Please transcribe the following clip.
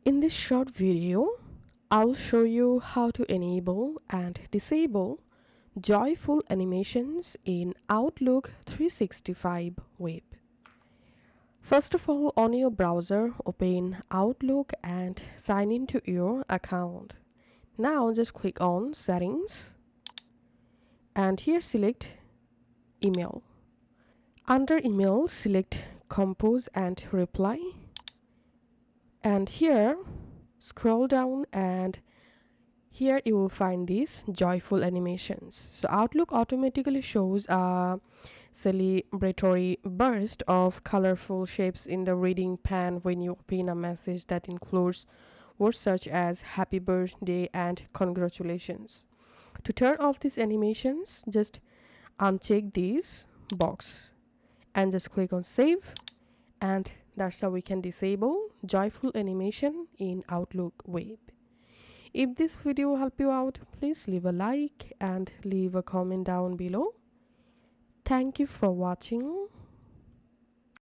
In this short video, I'll show you how to enable and disable joyful animations in Outlook 365 Web. First of all, on your browser, open Outlook and sign into your account. Now just click on Settings and here select Email. Under Email, select Compose and Reply. And here scroll down and here you will find these joyful animations. So Outlook automatically shows a celebratory burst of colorful shapes in the reading pane when you open a message that includes words such as happy birthday and congratulations. To turn off these animations, just uncheck this box and just click on save, and that's how we can disable joyful animation in Outlook Web. If this video helped you out, please leave a like and leave a comment down below. Thank you for watching.